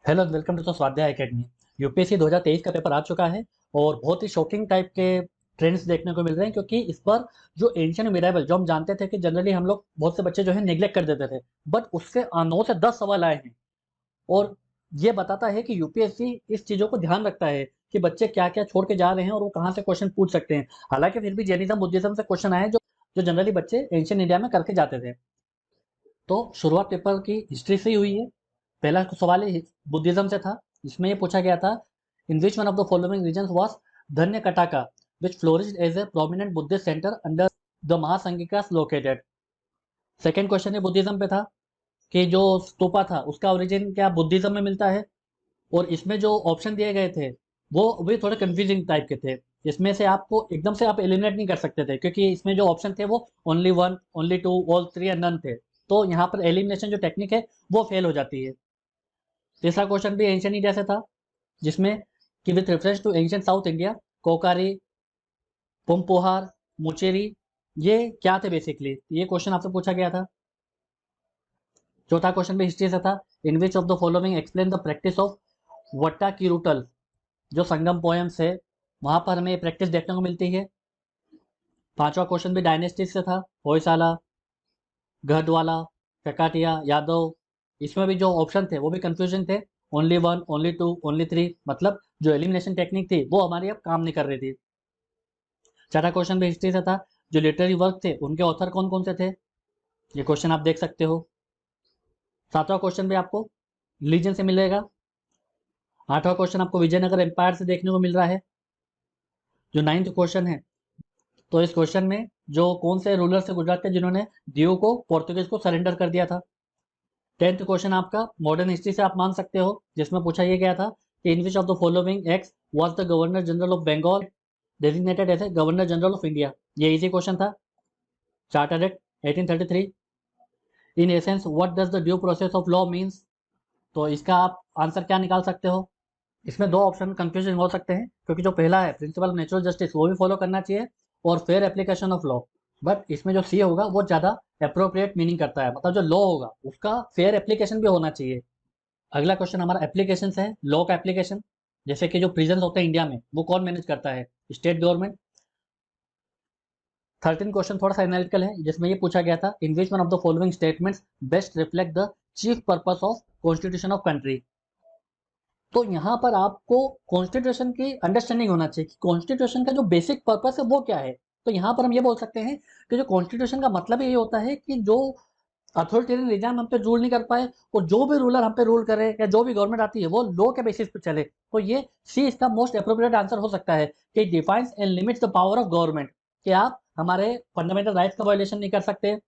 Hello welcome to the स्वाध्याय academy. UPSC 2023 का paper आ चुका है और बहुत ही शॉकिंग टाइप के ट्रेंड्स देखने को मिल रहे हैं, क्योंकि इस पर जो एंशियंट मिराबल जो हम जानते थे कि जनरली हम लोग बहुत से बच्चे जो है नेग्लेक्ट कर देते थे, बट उससे 9 से 10 सवाल आए हैं। और ये बताता है कि यूपीएससी इस चीज़ों को ध्यान रखता है कि बच्चे क्या क्या छोड़ के जा रहे हैं और वो कहाँ से क्वेश्चन पूछ सकते हैं। हालांकि फिर भी जैनिज्म बुद्धिज्म से क्वेश्चन आए जो जो जनरली बच्चे एंशियंट इंडिया में करके जाते थे। तो शुरुआत पेपर की हिस्ट्री से ही हुई है। पहला सवाल बुद्धिज्म से था, जिसमें ये पूछा गया था, in which one of the following region was Dhanyakataka which flourished as a prominent Buddhist centre under the Mahasanghika located. Second question है बुद्धिज्म पे था कि जो स्तूपा था उसका ओरिजिन क्या बुद्धिज्म में मिलता है। और इसमें जो ऑप्शन दिए गए थे वो भी थोड़े कंफ्यूजिंग टाइप के थे। इसमें से आपको एकदम से आप एलिमिनेट नहीं कर सकते थे, क्योंकि इसमें जो ऑप्शन थे वो only one, only two, all three या नन थे। तो यहाँ पर एलिमिनेशन जो टेक्निक है वो फेल हो जाती है। तीसरा क्वेश्चन भी एंशियंट इंडिया से था, जिसमें कि with reference to ancient South India, Korkai, Poompuhar, Muchiri, ये क्या थे बेसिकली, ये क्वेश्चन आपसे पूछा गया था। चौथा क्वेश्चन भी हिस्ट्री से था, in which of the following explain the practice of Vattakirutal. जो संगम पोएम्स है वहां पर हमें प्रैक्टिस देखने को मिलती है। पांचवा क्वेश्चन भी डायनेस्टीज से था, होयसाला, गढ़वाला, ककाटिया, यादव। इसमें भी जो ऑप्शन थे वो भी कंफ्यूजन थे, only one, only two, only three, मतलब जो एलिमिनेशन टेक्निक थी वो हमारी अब काम नहीं कर रही थी। छठा क्वेश्चन भी हिस्ट्री से था, जो लिटरेरी वर्क थे उनके ऑथर कौन कौन से थे, ये क्वेश्चन आप देख सकते हो। सातवां क्वेश्चन भी आपको रिलीजन से मिलेगा। आठवां क्वेश्चन आपको विजयनगर एम्पायर से देखने को मिल रहा है। जो नाइन्थ क्वेश्चन है, तो इस क्वेश्चन में जो कौन से रूलर से गुजरात थे जिन्होंने दीव को पोर्तुगीज को सरेंडर कर दिया था। टेंथ क्वेश्चन आपका मॉडर्न हिस्ट्री से आप मान सकते हो, जिसमें पूछा यह गया था कि in which of the following acts was the governor general of Bengal designated as a governor general of India. ये इजी क्वेश्चन था। Charter act 1833। In essence what does the due process of law means. तो इसका आप answer क्या निकाल सकते हो। इसमें दो ऑप्शन कंफ्यूजन हो सकते हैं, क्योंकि जो पहला है प्रिंसिपल ऑफ नेचुरल जस्टिस वो भी फॉलो करना चाहिए और fair application of law, but इसमें जो सी होगा वो ज़्यादा अप्रोप्रिएट मीनिंग करता है, मतलब जो लॉ होगा उसका फेयर एप्लीकेशन भी होना चाहिए। अगला क्वेश्चन हमारा एप्लीकेशन है, लॉ का एप्लीकेशन। जैसे कि जो प्रिजन होते हैं इंडिया में वो कौन मैनेज करता है, स्टेट गवर्नमेंट। 13 क्वेश्चन थोड़ा सा एनालिटिकल है, जिसमें ये पूछा गया था, in which one of the following statements best reflect the chief purpose of constitution of country. तो यहाँ पर आपको कॉन्स्टिट्यूशन की अंडरस्टैंडिंग होना चाहिए कि कॉन्स्टिट्यूशन का जो बेसिक पर्पस है वो क्या है। तो यहाँ पर हम ये बोल सकते हैं कि जो कॉन्स्टिट्यूशन का मतलब ये होता है कि जो अथॉरिटेरियन निजाम हम पे रूल नहीं कर पाए और जो भी रूलर हम पे रूल करे या जो भी गवर्नमेंट आती है वो लॉ के बेसिस पे चले। तो ये सी इसका मोस्ट अप्रोप्रिएट आंसर हो सकता है कि defines and limits the power of government, कि आप हमारे फंडामेंटल राइट्स का वायलेशन नहीं कर सकते,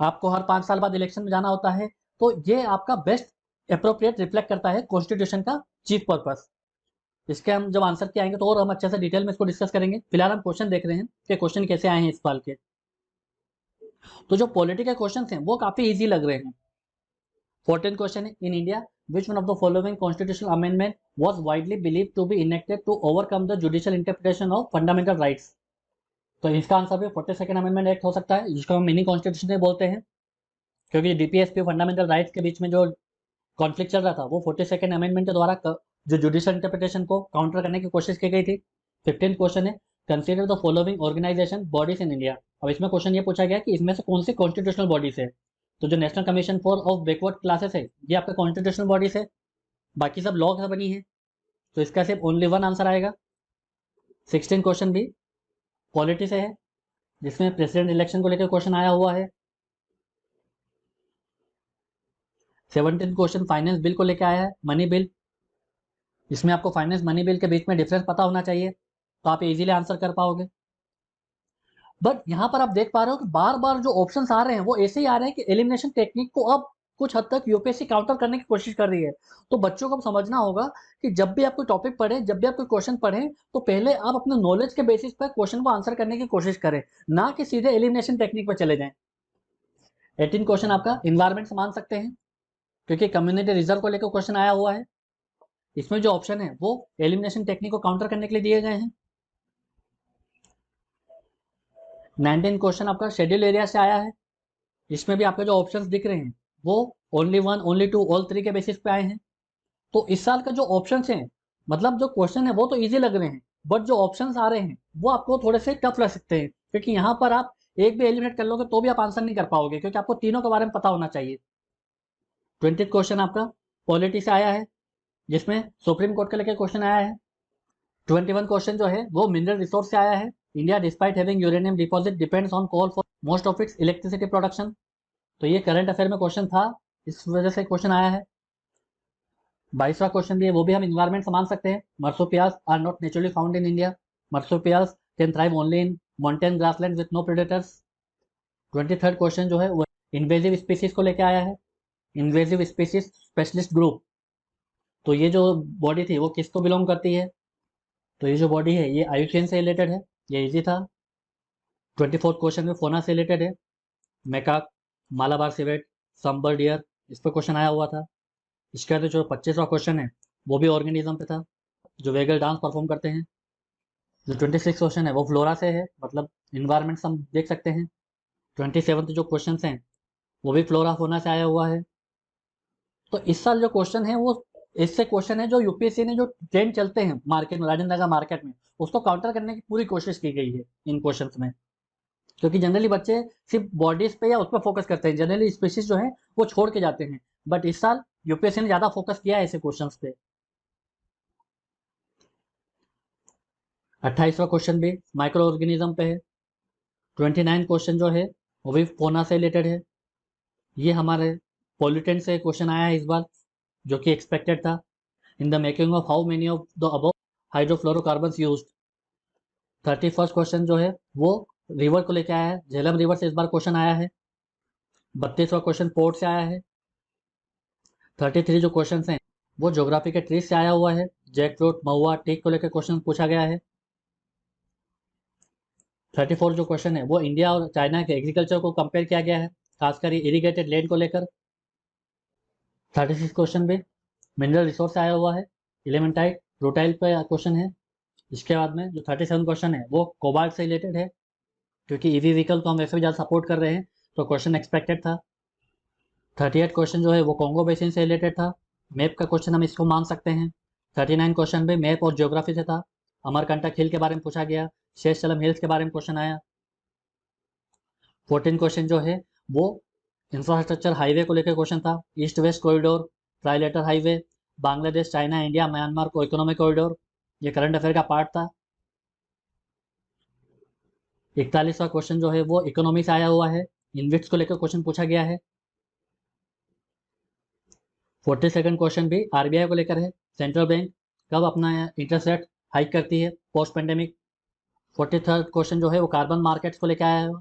आपको हर 5 साल बाद इलेक्शन में जाना होता है। तो ये आपका बेस्ट अप्रोप्रिएट रिफ्लेक्ट करता है कॉन्स्टिट्यूशन का चीफ पर्पस। इसके हम जब आंसर के आएंगे तो और हम अच्छे से डिटेल में इसको डिस्कस करेंगे। फिलहाल हम क्वेश्चन देख रहे हैं कि क्वेश्चन कैसे आए हैं इस साल के। तो जो पॉलिटिकल क्वेश्चन हैं वो काफी इजी लग रहे हैं। 14th क्वेश्चन है, in India which one of the following constitutional amendment was widely believed to be enacted to overcome the judicial interpretation of fundamental rights. तो इसका आंसर भी 42nd अमेंडमेंट एक्ट हो सकता है, जिसको हम मिनी कॉन्स्टिट्यूशन बोलते हैं, क्योंकि डीपीएसपी फंडामेंटल राइट्स के बीच में जो कॉन्फ्लिक्ट चल रहा था वो 42nd अमेंडमेंट के द्वारा जो जुडिशियल इंटरप्रिटेशन को काउंटर करने की कोशिश की गई थी। 15th क्वेश्चन है, consider the following organisation bodies in India. अब इसमें क्वेश्चन ये पूछा गया कि इसमें से कौन सी कॉन्स्टिट्यूशनल बॉडीज है। तो जो national commission for of backward classes है ये आपका कॉन्स्टिट्यूशनल बॉडीज है, बाकी सब लॉ से बनी है। तो इसका सिर्फ ओनली वन आंसर आएगा। 16 क्वेश्चन भी पॉलिटी से है, जिसमें प्रेसिडेंट इलेक्शन को लेकर क्वेश्चन आया हुआ है। 17 क्वेश्चन फाइनेंस बिल को लेकर आया है, मनी बिल। इसमें आपको फाइनेंस मनी बिल के बीच में डिफरेंस पता होना चाहिए, तो आप इजीली आंसर कर पाओगे। बट यहाँ पर आप देख पा रहे हो कि बार बार जो ऑप्शंस आ रहे हैं वो ऐसे ही आ रहे हैं कि एलिमिनेशन टेक्निक को अब कुछ हद तक यूपीएससी काउंटर करने की कोशिश कर रही है। तो बच्चों को समझना होगा कि जब भी आप कोई टॉपिक पढ़े, जब भी आप कोई क्वेश्चन पढ़ें, तो पहले आप अपने नॉलेज के बेसिस पर क्वेश्चन को आंसर करने की कोशिश करें, ना कि सीधे एलिमिनेशन टेक्निक पर चले जाएं। 18 क्वेश्चन आपका इन्वायरमेंट से मान सकते हैं, क्योंकि कम्युनिटी रिजर्व को लेकर क्वेश्चन आया हुआ है। इसमें जो ऑप्शन है वो एलिमिनेशन टेक्निक को काउंटर करने के लिए दिए गए हैं। 19 क्वेश्चन आपका शेड्यूल एरिया से आया है। इसमें भी आपके जो ऑप्शंस दिख रहे हैं वो only one, only two, all three के बेसिस पे आए हैं। तो इस साल का जो ऑप्शन है, मतलब जो क्वेश्चन है वो तो ईजी लग रहे हैं, बट जो ऑप्शंस आ रहे हैं वो आपको थोड़े से टफ लग सकते हैं, क्योंकि यहाँ पर आप एक भी एलिमिनेट कर लोगे तो भी आप आंसर नहीं कर पाओगे, क्योंकि आपको तीनों के बारे में पता होना चाहिए। 20 क्वेश्चन आपका पॉलिटी से आया है, जिसमें सुप्रीम कोर्ट के लेके क्वेश्चन आया है। 21 क्वेश्चन जो है वो मिनरल रिसोर्स से आया है। India despite having uranium deposit depends on coal for most of its electricity production. तो ये करंट अफेयर में क्वेश्चन था, इस वजह से क्वेश्चन आया है। 22वां क्वेश्चन भी है, वो भी हम इन्वायरमेंट से मान सकते हैं। Marsupials are not naturally found in India. Marsupials can thrive only in mountain grassland with no predators. 23rd question जो है वो इन्वेजिव स्पीसीज को लेके आया है। इन्वेजिव स्पीसीज स्पेशलिस्ट ग्रुप, तो ये जो बॉडी थी वो किसको बिलोंग करती है? तो ये जो बॉडी है ये IUCN से रिलेटेड है, ये इजी था। 24th क्वेश्चन में फोना से रिलेटेड है। मैकाक, मालाबार सिवेट, संबर डियर, इस पर क्वेश्चन आया हुआ था। इसके बाद जो 25वां क्वेश्चन है वो भी ऑर्गेनिज्म पे था, जो वेगल डांस परफॉर्म करते हैं। जो 26 क्वेश्चन है वो फ्लोरा से है, मतलब इन्वायरमेंट हम देख सकते हैं। 27th जो क्वेश्चन हैं वो भी फ्लोरा फोना से आया हुआ है। तो इस साल जो क्वेश्चन है वो इससे क्वेश्चन है जो यूपीएससी ने जो ट्रेंड चलते हैं मार्केट में, राजेंद्र नगर मार्केट में, उसको काउंटर करने की पूरी कोशिश की गई है इन क्वेश्चंस में। क्योंकि जनरली बच्चे सिर्फ बॉडीज पे या उस पर फोकस करते हैं, जनरली स्पीशीज जो है वो छोड़ के जाते हैं, बट इस साल यूपीएससी ने ज्यादा फोकस किया है ऐसे क्वेश्चंस पे। 28वां क्वेश्चन भी माइक्रो ऑर्गेनिज्म पे है। 29 क्वेश्चन जो है वो भी फोना से रिलेटेड है। ये हमारे पॉल्यूटेंट से क्वेश्चन आया है इस बार, जो कि एक्सपेक्टेड था। In the making of how many of the above hydrofluorocarbons used. 31st question जो है वो रिवर को लेके आया है, झेलम रिवर से इस बार क्वेश्चन आया है। 32वां क्वेश्चन पोर्ट से आया है। 33 जो क्वेश्चन हैं वो ज्योग्राफी के ट्रीज से आया हुआ है। जैक फ्रूट, महुआ, टीक को लेकर क्वेश्चन पूछा गया है। 34 जो क्वेश्चन है वो इंडिया और चाइना के एग्रीकल्चर को कंपेयर किया गया है, खासकर इरीगेटेड लैंड को लेकर। 36 क्वेश्चन भी मिनरल रिसोर्स से आया हुआ है, एलिमेंटाइट, रूटाइल पे क्वेश्चन है। इसके बाद में जो 37 क्वेश्चन है वो कोबाल्ट से रिलेटेड है, क्योंकि ईवी व्हीकल तो हम वैसे भी ज़्यादा सपोर्ट कर रहे हैं, तो क्वेश्चन एक्सपेक्टेड था। 38 क्वेश्चन जो है वो कॉन्गो बेसिन से रिलेटेड था, मैप का क्वेश्चन हम इसको मान सकते हैं। 39 क्वेश्चन भी मैप और ज्योग्राफी से था, अमरकंटक हिल के बारे में पूछा गया, शेषचलम हिल्स के बारे में क्वेश्चन आया। 14 क्वेश्चन जो है वो इंफ्रास्ट्रक्चर हाईवे को लेकर क्वेश्चन था, east west corridor, trilateral highway, Bangladesh, China, India, Myanmar को इकोनॉमिक कॉरिडोर, ये करंट अफेयर का पार्ट था। 41वां क्वेश्चन जो है वो इकोनॉमी से आया हुआ है, इनविट्स को लेकर क्वेश्चन पूछा गया है। 42nd क्वेश्चन भी आरबीआई को लेकर है, सेंट्रल बैंक कब अपना इंटरेस्ट रेट हाइक करती है पोस्ट पेंडेमिक। 43rd क्वेश्चन जो है वो कार्बन मार्केट्स को लेकर आया है,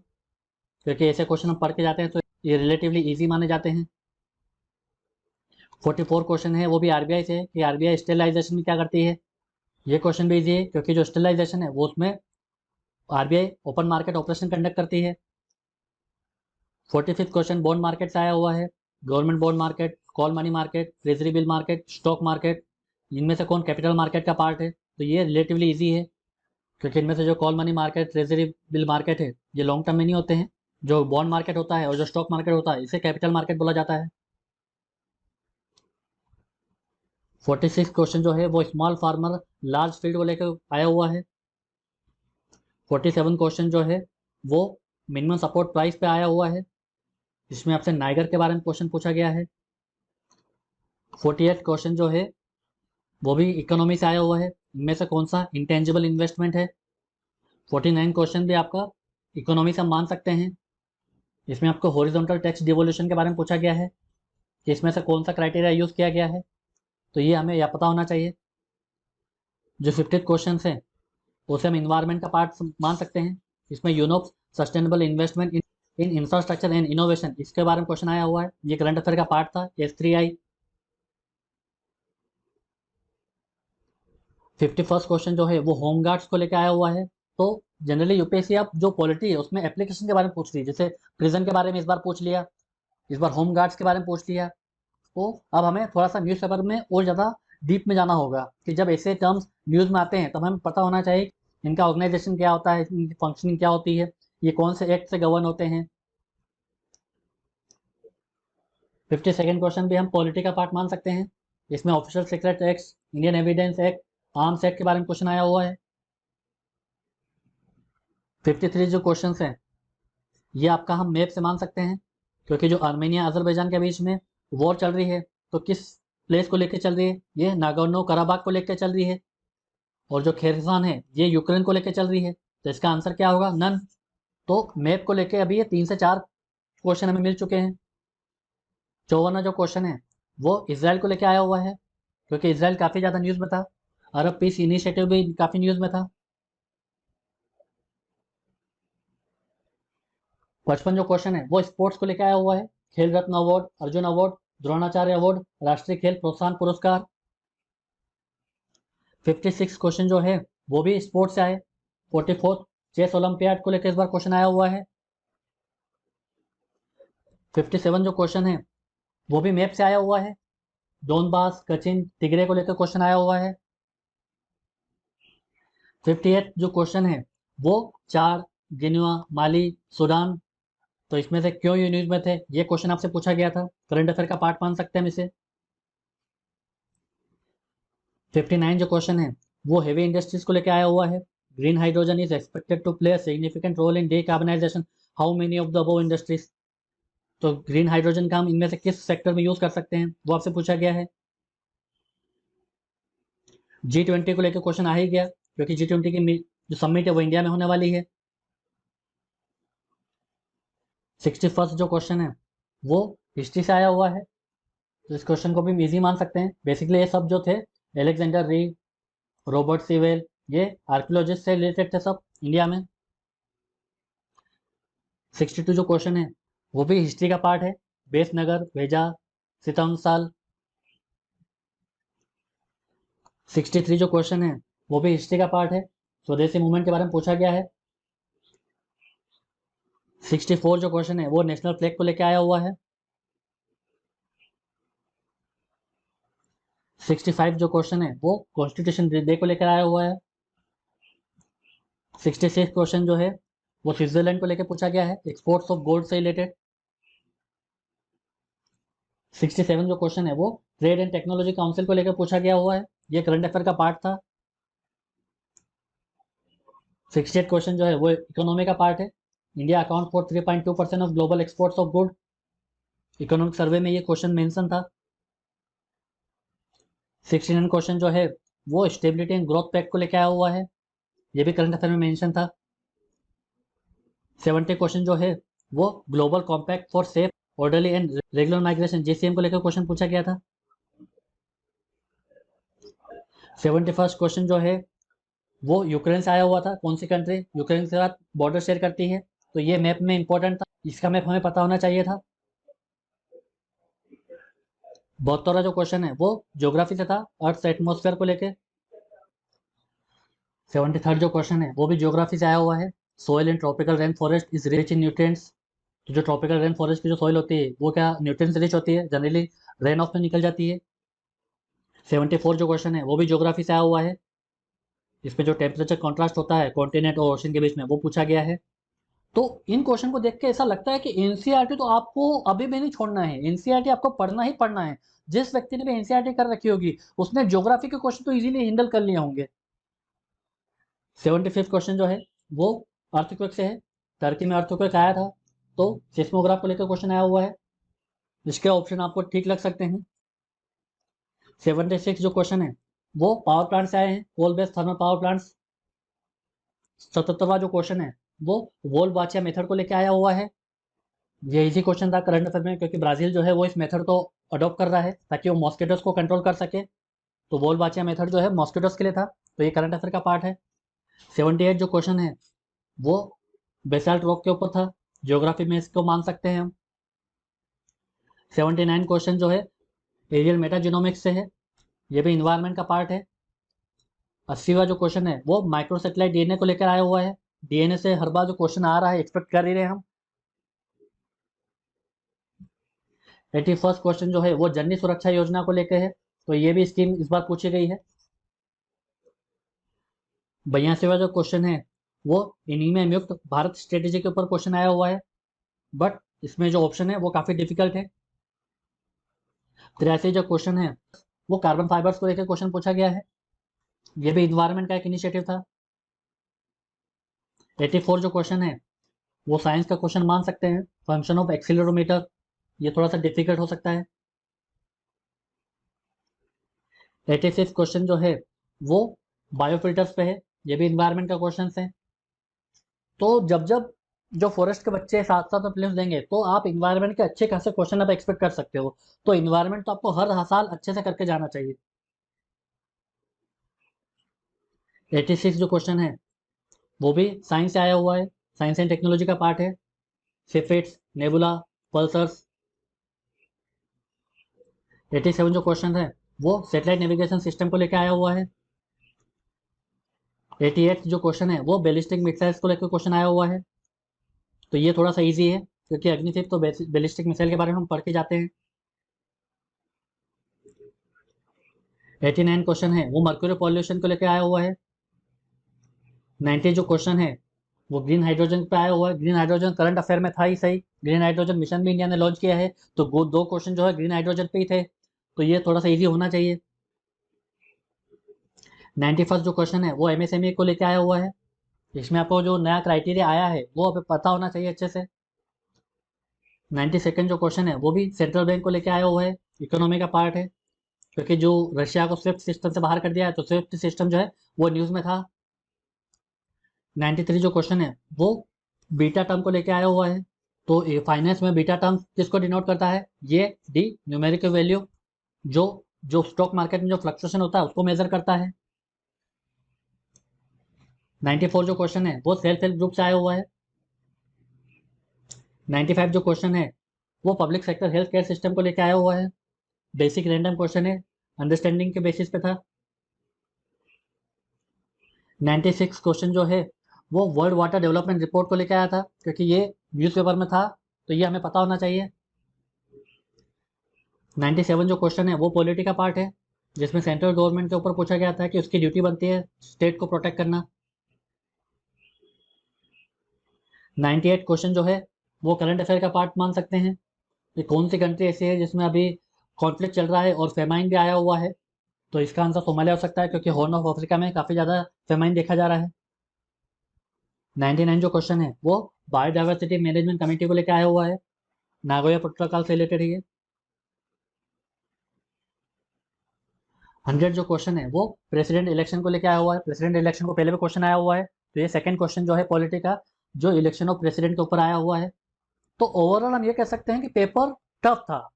क्योंकि ऐसे क्वेश्चन हम पढ़ के जाते हैं तो ये रिलेटिवली इजी माने जाते हैं। 44 क्वेश्चन है वो भी आरबीआई से है कि आरबीआई स्टेलाइजेशन में क्या करती है। ये क्वेश्चन भी इजी है, क्योंकि जो स्टेलाइजेशन है वो उसमें RBI open market operation conduct करती है। 45th क्वेश्चन बॉन्ड मार्केट से आया हुआ है, government bond market, call money market, treasury bill market, stock market, इनमें से कौन कैपिटल मार्केट का पार्ट है। तो ये रिलेटिवली इजी है, क्योंकि इनमें से जो call money market, treasury bill market है ये लॉन्ग टर्म में नहीं होते हैं। जो बॉन्ड मार्केट होता है और जो स्टॉक मार्केट होता है इसे कैपिटल मार्केट बोला जाता है। 46 क्वेश्चन जो है वो स्मॉल फार्मर लार्ज फील्ड को लेकर आया हुआ है। 47 क्वेश्चन जो है वो मिनिमम सपोर्ट प्राइस पे आया हुआ है, जिसमें आपसे नाइगर के बारे में क्वेश्चन पूछा गया है। 48 क्वेश्चन जो है वो भी इकोनॉमी से आया हुआ है, इनमें से कौन सा इंटेंजिबल इन्वेस्टमेंट है। 49 क्वेश्चन भी आपका इकोनॉमी से हम मान सकते हैं, इसमें आपको हॉरिजॉन्टल टैक्स डिवोल्यूशन के बारे में पूछा गया है कि इसमें से कौन सा क्राइटेरिया यूज़ किया गया है, तो ये हमें यह पता होना चाहिए। जो 50 क्वेश्चन हैं उसे हम इन्वायरमेंट का पार्ट मान सकते हैं, इसमें यूनोप sustainable investment in infrastructure and innovation, इसके बारे में क्वेश्चन आया हुआ है, ये करंट अफेयर का पार्ट था, S3I। 51st क्वेश्चन जो है वो होम गार्ड्स को लेकर आया हुआ है। तो जनरली यूपीएससी अब जो पॉलिटी है उसमें एप्लीकेशन के बारे में पूछ रही है, जैसे प्रिजन के बारे में इस बार पूछ लिया, इस बार होम गार्ड्स के बारे में पूछ लिया। तो अब हमें थोड़ा सा न्यूज़पेपर में और ज़्यादा डीप में जाना होगा, कि जब ऐसे टर्म्स न्यूज़ में आते हैं तब हमें पता होना चाहिए इनका ऑर्गेनाइजेशन क्या होता है, इनकी फंक्शनिंग क्या होती है, ये कौन से एक्ट से गवर्न होते हैं। 52nd क्वेश्चन भी हम पॉलिटी का पार्ट मान सकते हैं, इसमें official secret act, Indian evidence act, arms act के बारे में क्वेश्चन आया हुआ है। 53 जो क्वेश्चन हैं ये आपका हम मैप से मान सकते हैं, क्योंकि जो आर्मेनिया अजरबैजान के बीच में वॉर चल रही है तो किस प्लेस को लेकर चल रही है, ये नागोर्नो कराबाख को लेकर चल रही है, और जो खेरसान है ये यूक्रेन को लेकर चल रही है। तो इसका आंसर क्या होगा? नन। तो मैप को लेकर अभी ये 3 से 4 क्वेश्चन हमें मिल चुके हैं। 54वां जो क्वेश्चन है वो इसराइल को लेकर आया हुआ है, क्योंकि इसराइल काफ़ी ज़्यादा न्यूज़ में था। अरब पीस इनिशिएटिव भी काफ़ी न्यूज़ में था। 55 जो क्वेश्चन है वो स्पोर्ट्स को लेकर आया हुआ है। Khel Ratna award, Arjuna award, Dronacharya award, Rashtriya Khel प्रोत्साहन पुरस्कार। 56 क्वेश्चन जो है वो भी स्पोर्ट्स से आए। 44 चेस ओलंपियाड को लेकर इस बार क्वेश्चन आया हुआ है। 57 जो क्वेश्चन है वो भी मैप से आया हुआ है। डोनबास, कचिन, तिग्रे को लेकर क्वेश्चन आया हुआ है। 58 जो क्वेश्चन है वो चार, गिनुआ, माली, सूडान, तो इसमें से क्यों ये न्यूज में थे, ये क्वेश्चन आपसे पूछा गया था। करंट अफेयर का पार्ट मान सकते हैं हम इसे। 59 जो क्वेश्चन है वो हेवी इंडस्ट्रीज को लेकर आया हुआ है। Green hydrogen is expected to play a significant role in decarbonization, how many of the above industries. तो ग्रीन हाइड्रोजन का हम इनमें से किस सेक्टर में यूज कर सकते हैं वो आपसे पूछा गया है। G20 को लेकर क्वेश्चन आ ही गया, क्योंकि G20 की जो समिट है वो इंडिया में होने वाली है। 61 जो क्वेश्चन है वो हिस्ट्री से आया हुआ है, तो इस क्वेश्चन को भी इजी मान सकते हैं। बेसिकली ये सब जो थे एलेक्जेंडर रीड, रॉबर्ट सीवेल, ये आर्कियोलॉजिस्ट से रिलेटेड थे सब इंडिया में। 62 जो क्वेश्चन है वो भी हिस्ट्री का पार्ट है। बेस नगर, भेजा, सितंसाल। 63 जो क्वेश्चन है वो भी हिस्ट्री का पार्ट है। स्वदेशी मूवमेंट के बारे में पूछा गया है। 64 जो क्वेश्चन है वो नेशनल फ्लैग को लेकर आया हुआ है। 65 जो क्वेश्चन है वो कॉन्स्टिट्यूशन डे को लेकर आया हुआ है। 66 क्वेश्चन जो है वो स्विट्जरलैंड को लेकर पूछा गया है, एक्सपोर्ट्स ऑफ गोल्ड से रिलेटेड। 67 जो क्वेश्चन है वो ट्रेड एंड टेक्नोलॉजी काउंसिल को लेकर पूछा गया हुआ है, ये करंट अफेयर का पार्ट था। 68 क्वेश्चन जो है वो इकोनॉमी का पार्ट है। India account for 3.2% of global exports of good, economic survey में ये क्वेश्चन मेंशन था। 69 क्वेश्चन जो है वो स्टेबिलिटी एंड ग्रोथ पैक्ट को लेकर आया हुआ है, ये भी करंट अफेयर में मेंशन था। 70 क्वेश्चन जो है वो global compact for safe, orderly and regular migration, JCM को लेकर क्वेश्चन पूछा गया था। 71 क्वेश्चन जो है वो यूक्रेन से आया हुआ था। कौन सी कंट्री यूक्रेन के साथ बॉर्डर शेयर करती है, तो ये मैप में इंपॉर्टेंट था, इसका मैप हमें पता होना चाहिए था। 72 जो क्वेश्चन है वो ज्योग्राफी से था, अर्थ एटमॉस्फेयर को लेके। 73 जो क्वेश्चन है वो भी ज्योग्राफी से आया हुआ है। Soil in tropical rain forest is rich in nutrients, तो जो ट्रॉपिकल रेन फॉरेस्ट की जो सॉइल होती है वो क्या न्यूट्रिएंट्स रिच होती है, जनरली रेन ऑफ में निकल जाती है। 74 जो क्वेश्चन है वो भी ज्योग्राफी से आया हुआ है, इसमें जो टेम्परेचर कॉन्ट्रास्ट होता है कॉन्टिनेंट और ओशन के बीच में वो पूछा गया है। तो इन क्वेश्चन को देख के ऐसा लगता है कि एनसीईआरटी तो आपको अभी भी नहीं छोड़ना है, एनसीईआरटी आपको पढ़ना ही पढ़ना है। जिस व्यक्ति ने भी एनसीईआरटी कर रखी होगी उसने ज्योग्राफी के क्वेश्चन तो इजीली हैंडल कर लिए होंगे। 75 क्वेश्चन जो है वो अर्थक्वेक से है। टर्की में अर्थक्वेक आया था, तो सिस्मोग्राफ को लेकर क्वेश्चन आया हुआ है, इसके ऑप्शन आपको ठीक लग सकते हैं। 76 जो क्वेश्चन है वो पावर प्लांट से आए हैं, coal based thermal power plants. 77वां जो क्वेश्चन है वो वोल बाचिया मेथड को लेकर आया हुआ है, ये इजी क्वेश्चन था करंट अफेयर में, क्योंकि ब्राजील जो है वो इस मेथड को अडॉप्ट कर रहा है ताकि वो मॉस्किटोस को कंट्रोल कर सके। तो वोल बाचिया मेथड जो है मॉस्किटोस के लिए था, तो ये करंट अफेयर का पार्ट है। 78 जो क्वेश्चन है वो बेसाल्ट रॉक के ऊपर था, ज्योग्राफी में इसको मान सकते हैं हम। 79 क्वेश्चन जो है एरियल मेटाजिनोमिक्स से है, ये भी इन्वायरमेंट का पार्ट है। 80वां जो क्वेश्चन है वो माइक्रोसेटेलाइट डीएनए को लेकर आया हुआ है, डीएनए से हर बार जो क्वेश्चन आ रहा है एक्सपेक्ट कर ही रहे हैं हम। 81 क्वेश्चन जो है वो जननी सुरक्षा योजना को लेकर है, तो ये भी स्कीम इस बार पूछी गई है। 82वां जो क्वेश्चन है वो इनिमिया मुक्त भारत स्ट्रेटेजी के ऊपर क्वेश्चन आया हुआ है, बट इसमें जो ऑप्शन है वो काफ़ी डिफिकल्ट है। 83 जो क्वेश्चन है वो कार्बन फाइबर्स को लेकर क्वेश्चन पूछा गया है, ये भी इन्वायरमेंट का एक इनिशिएटिव था। 84 जो क्वेश्चन है वो साइंस का क्वेश्चन मान सकते हैं, फंक्शन ऑफ एक्सीलरोमीटर, ये थोड़ा सा डिफिकल्ट हो सकता है। 86 क्वेश्चन जो है वो बायोफिल्टर्स पे है, ये भी इन्वायरमेंट का क्वेश्चन है। तो जब जब जो फॉरेस्ट के बच्चे साथ साथ प्लेस देंगे तो आप इन्वायरमेंट के अच्छे खासे क्वेश्चन आप एक्सपेक्ट कर सकते हो। तो इन्वायरमेंट तो आपको हर साल अच्छे से करके जाना चाहिए। 86 जो क्वेश्चन है वो भी साइंस से आया हुआ है, साइंस एंड टेक्नोलॉजी का पार्ट है। सिफिट्स, नेबुला, पल्सर्स। 87 जो क्वेश्चन है वो सैटेलाइट नेविगेशन सिस्टम को लेकर आया हुआ है। 88 जो क्वेश्चन है वो बैलिस्टिक मिसाइल्स को लेकर क्वेश्चन आया हुआ है। तो ये थोड़ा सा इजी है क्योंकि अग्निशिप तो बैलिस्टिक मिसाइल के बारे में हम पढ़ के जाते हैं। 89 क्वेश्चन है वो मर्क्यूरी पॉल्यूशन को लेकर आया हुआ है। 90 जो क्वेश्चन है वो ग्रीन हाइड्रोजन पे आया हुआ है। ग्रीन हाइड्रोजन करंट अफेयर में था ही सही, ग्रीन हाइड्रोजन मिशन भी इंडिया ने लॉन्च किया है, तो दो क्वेश्चन जो है ग्रीन हाइड्रोजन पे ही थे, तो ये थोड़ा सा इजी होना चाहिए। 91 जो क्वेश्चन है वो एमएसएमई को लेकर आया हुआ है, इसमें आपको जो नया क्राइटेरिया आया है वो अब पता होना चाहिए अच्छे से। 92 जो क्वेश्चन है वो भी सेंट्रल बैंक को लेकर आया हुआ है, इकोनॉमी का पार्ट है, क्योंकि जो रशिया को स्विफ्ट सिस्टम से बाहर कर दिया है तो स्विफ्ट सिस्टम जो है वो न्यूज़ में था। 93 जो क्वेश्चन है वो बीटा टर्म को लेके आया हुआ है, तो फाइनेंस में बीटा टर्म किसको डिनोट करता है, ये डी न्यूमेरिकल वैल्यू, जो जो स्टॉक मार्केट में जो फ्लक्चुएशन होता है उसको मेजर करता है। 94 जो क्वेश्चन है वो सेल्फ हेल्प ग्रुप से आया हुआ है। 95 जो क्वेश्चन है वो public sector health care system को लेके आया हुआ है, बेसिक रैंडम क्वेश्चन है, अंडरस्टैंडिंग के बेसिस पे था। 96 क्वेश्चन जो है वो वर्ल्ड वाटर डेवलपमेंट रिपोर्ट को लेकर आया था, क्योंकि ये न्यूज़पेपर में था तो ये हमें पता होना चाहिए। 97 जो क्वेश्चन है वो पॉलिटी का पार्ट है, जिसमें सेंट्रल गवर्नमेंट के ऊपर पूछा गया था कि उसकी ड्यूटी बनती है स्टेट को प्रोटेक्ट करना। 98 क्वेश्चन जो है वो करंट अफेयर का पार्ट मान सकते हैं, कि कौन सी कंट्री ऐसी है जिसमें अभी कॉन्फ्लिक्ट चल रहा है और फेमाइन भी आया हुआ है, तो इसका आंसर सोमालिया हो सकता है, क्योंकि हॉर्न ऑफ अफ्रीका में काफ़ी ज़्यादा फेमाइन देखा जा रहा है। 99 जो क्वेश्चन है वो बायोडाइवर्सिटी मैनेजमेंट कमेटी को लेकर आया हुआ है, नागोया प्रोटोकॉल से रिलेटेड है ये। 100 जो क्वेश्चन है वो प्रेसिडेंट इलेक्शन को लेकर आया हुआ है, प्रेसिडेंट इलेक्शन को पहले भी क्वेश्चन आया हुआ है, तो ये सेकंड क्वेश्चन जो है पॉलिटी का जो इलेक्शन ऑफ प्रेसिडेंट के ऊपर आया हुआ है। तो ओवरऑल हम ये कह सकते हैं कि पेपर टफ था,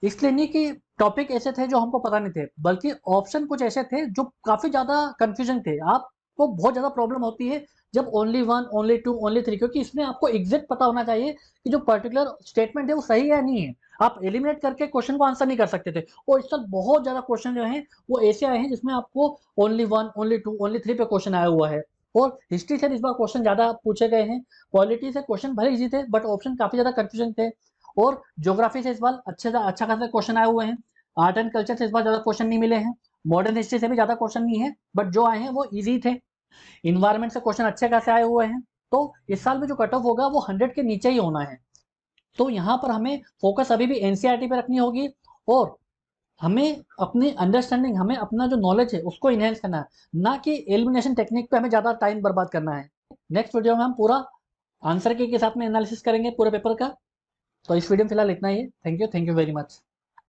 इसलिए नहीं कि टॉपिक ऐसे थे जो हमको पता नहीं थे, बल्कि ऑप्शन कुछ ऐसे थे जो काफी ज्यादा कंफ्यूजन थे। आपको बहुत ज्यादा प्रॉब्लम होती है जब only one, only two, only three, क्योंकि इसमें आपको एग्जैक्ट पता होना चाहिए कि जो पर्टिकुलर स्टेटमेंट है वो सही है या नहीं है। आप एलिमिनेट करके क्वेश्चन को आंसर नहीं कर सकते थे, और इस साल बहुत ज्यादा क्वेश्चन जो है वो ऐसे आए हैं जिसमें आपको only one, only two, only three पे क्वेश्चन आया हुआ है। और हिस्ट्री से इस बार क्वेश्चन ज्यादा पूछे गए हैं, पॉलिटी से क्वेश्चन भले इजी थे बट ऑप्शन काफी ज्यादा कंफ्यूजन थे, और ज्योग्राफी से इस बार अच्छा खासा क्वेश्चन आए हुए हैं। आर्ट एंड कल्चर से इस बार ज्यादा क्वेश्चन नहीं मिले हैं, मॉडर्न हिस्ट्री से भी ज्यादा क्वेश्चन नहीं है, बट जो आए हैं वो इजी थे। इन्वायरमेंट से क्वेश्चन अच्छे खासे आए हुए हैं, तो इस साल में जो कट ऑफ होगा वो 100 के नीचे ही होना है। तो यहाँ पर हमें फोकस अभी भी एनसीईआरटी पे रखनी होगी, और हमें अपनी अंडरस्टैंडिंग, हमें अपना जो नॉलेज है उसको इनहेंस करना है, ना कि एलिमिनेशन टेक्निक पे हमें ज्यादा टाइम बर्बाद करना है। नेक्स्ट वीडियो में हम पूरा आंसर के साथ में एनालिसिस करेंगे पूरे पेपर का। तो इस वीडियो में फिलहाल इतना ही है। Thank you very much.